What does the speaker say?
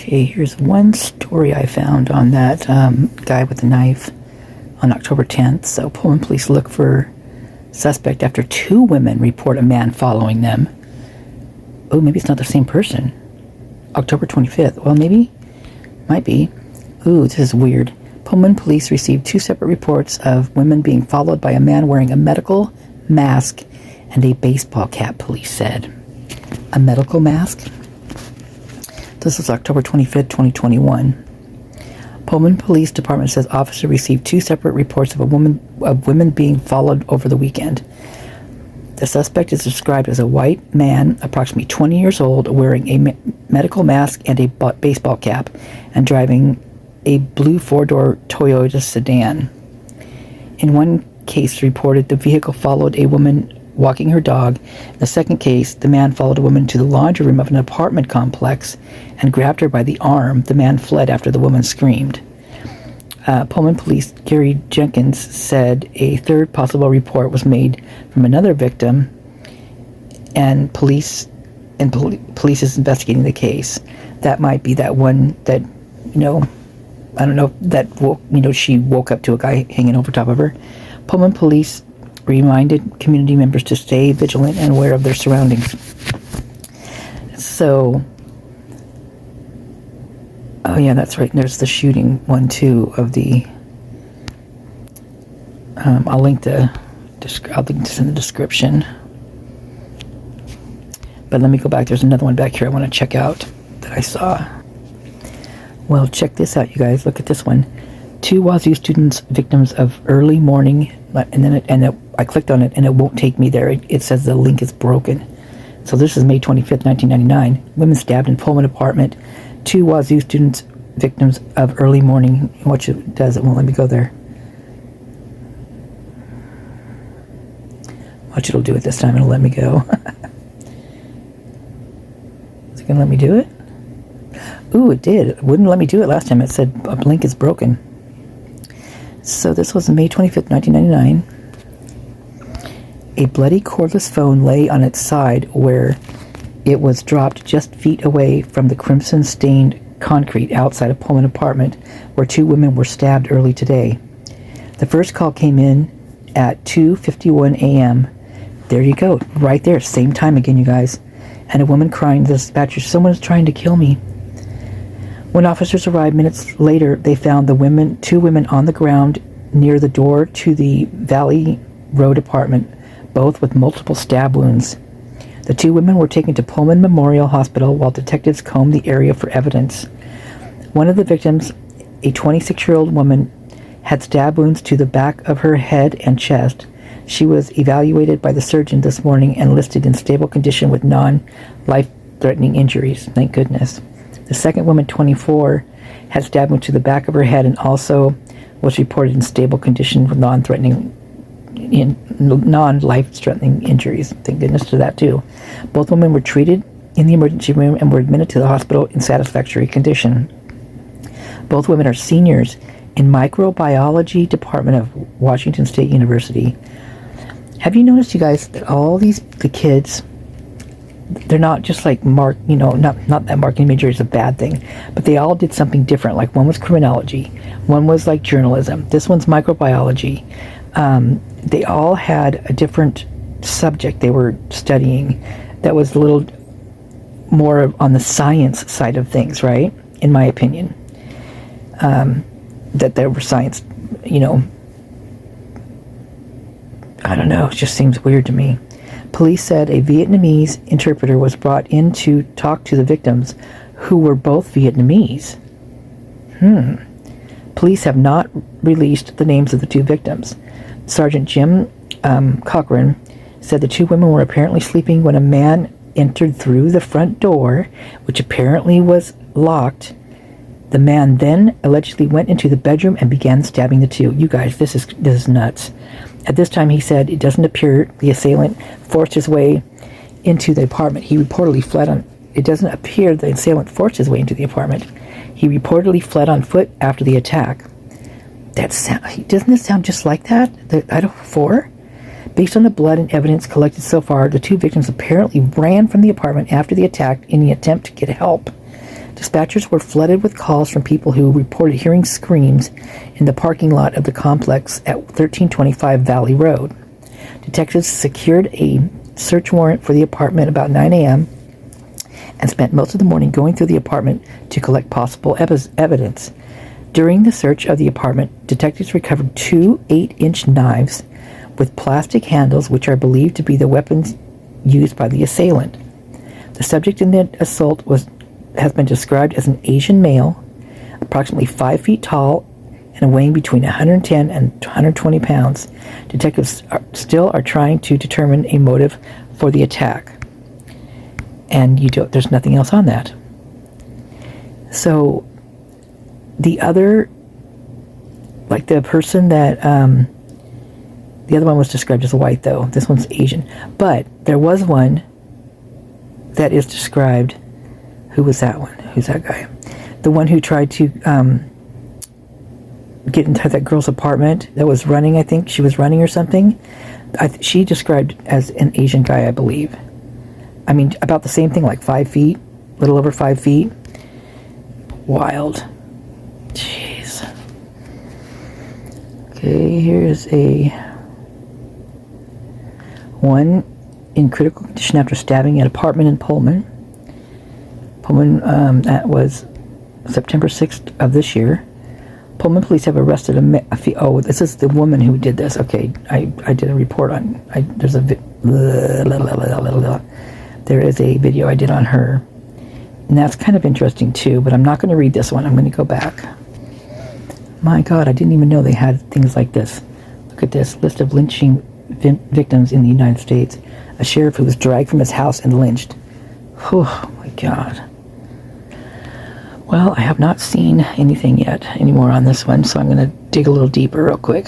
Okay, here's one story I found on that guy with the knife on October 10th. So Pullman police look for suspect after 2 women report a man following them. Oh, maybe it's not the same person. October 25th. Well, maybe. Might be. Ooh, this is weird. Pullman police received 2 separate reports of women being followed by a man wearing a medical mask and a baseball cap, police said. A medical mask? This was October 25th, 2021. Pullman Police Department says officer received 2 separate reports of women being followed over the weekend. The suspect is described as a white man, approximately 20 years old, wearing a medical mask and a baseball cap, and driving a blue 4-door Toyota sedan. In one case reported, the vehicle followed a woman walking her dog. In the second case, the man followed a woman to the laundry room of an apartment complex and grabbed her by the arm. The man fled after the woman screamed. Pullman police Gary Jenkins said a 3rd possible report was made from another victim, and police is investigating the case. That might be that one that, I don't know, that she woke up to a guy hanging over top of her. Pullman police reminded community members to stay vigilant and aware of their surroundings. So, oh yeah, that's right. There's the shooting one too of the. I'll link this in the description. But let me go back. There's another one back here I want to check out that I saw. Well, check this out, you guys. Look at this one. 2 Wazoo students victims of early morning, and then I clicked on it and it won't take me there. It says the link is broken. So this is May 25th, 1999. Women stabbed in Pullman apartment. 2 Wazoo students victims of early morning. Watch it does. It won't let me go there. Watch, it'll do it this time. It'll let me go. Is it gonna let me do it? Ooh, it did. It wouldn't let me do it last time. It said a link is broken. So this was May 25th, 1999. A bloody cordless phone lay on its side where it was dropped just feet away from the crimson-stained concrete outside a Pullman apartment where 2 women were stabbed early today. The first call came in at 2:51 a.m. There you go. Right there. Same time again, you guys. And a woman crying to the dispatcher, "Someone is trying to kill me." When officers arrived minutes later, they found 2 women on the ground near the door to the Valley Road apartment, both with multiple stab wounds. The 2 women were taken to Pullman Memorial Hospital while detectives combed the area for evidence. One of the victims, a 26-year-old woman, had stab wounds to the back of her head and chest. She was evaluated by the surgeon this morning and listed in stable condition with non-life-threatening injuries. Thank goodness. The second woman, 24, had stab wounds to the back of her head and also was reported in stable condition with non-life-threatening injuries. Thank goodness to that too. Both women were treated in the emergency room and were admitted to the hospital in satisfactory condition. Both women are seniors in microbiology department of Washington State University. Have you noticed, you guys, that all the kids, they're not just like not that marketing major is a bad thing, but they all did something different. Like one was criminology, one was like journalism, this one's microbiology. They all had a different subject they were studying that was a little more on the science side of things, right? In my opinion, that there were science, I don't know, it just seems weird to me. Police said a Vietnamese interpreter was brought in to talk to the victims, who were both Vietnamese. Police have not released the names of the 2 victims. Sergeant Jim Cochran said the 2 women were apparently sleeping when a man entered through the front door, which apparently was locked. The man then allegedly went into the bedroom and began stabbing the 2. You guys, this is nuts. At this time, he said it doesn't appear the assailant forced his way into the apartment. He reportedly fled on. It doesn't appear the assailant forced his way into the apartment. He reportedly fled on foot after the attack. Doesn't it sound just like that? The Idaho 4? Based on the blood and evidence collected so far, the 2 victims apparently ran from the apartment after the attack in the attempt to get help. Dispatchers were flooded with calls from people who reported hearing screams in the parking lot of the complex at 1325 Valley Road. Detectives secured a search warrant for the apartment about 9 a.m. and spent most of the morning going through the apartment to collect possible evidence. During the search of the apartment, detectives recovered 2 8-inch knives with plastic handles, which are believed to be the weapons used by the assailant. The subject in the assault has been described as an Asian male, approximately 5 feet tall and weighing between 110 and 120 pounds. Detectives still are trying to determine a motive for the attack. And there's nothing else on that. So the other, like the person that, the other one was described as white though. This one's Asian. But there was one that is described. Who was that one? Who's that guy? The one who tried to get into that girl's apartment that was running, I think. She was running or something. She described as an Asian guy, I believe. I mean, about the same thing, like 5 feet, a little over 5 feet. Wild. Jeez. Okay, here's one in critical condition after stabbing an apartment in Pullman. That was September 6th of this year. Pullman police have arrested this is the woman who did this. Okay, I did a report on, there is a video I did on her. And that's kind of interesting too, but I'm not going to read this one. I'm going to go back. My God, I didn't even know they had things like this. Look at this list of lynching victims in the United States. A sheriff who was dragged from his house and lynched. Oh my God. Well, I have not seen anything yet anymore on this one, so I'm going to dig a little deeper real quick.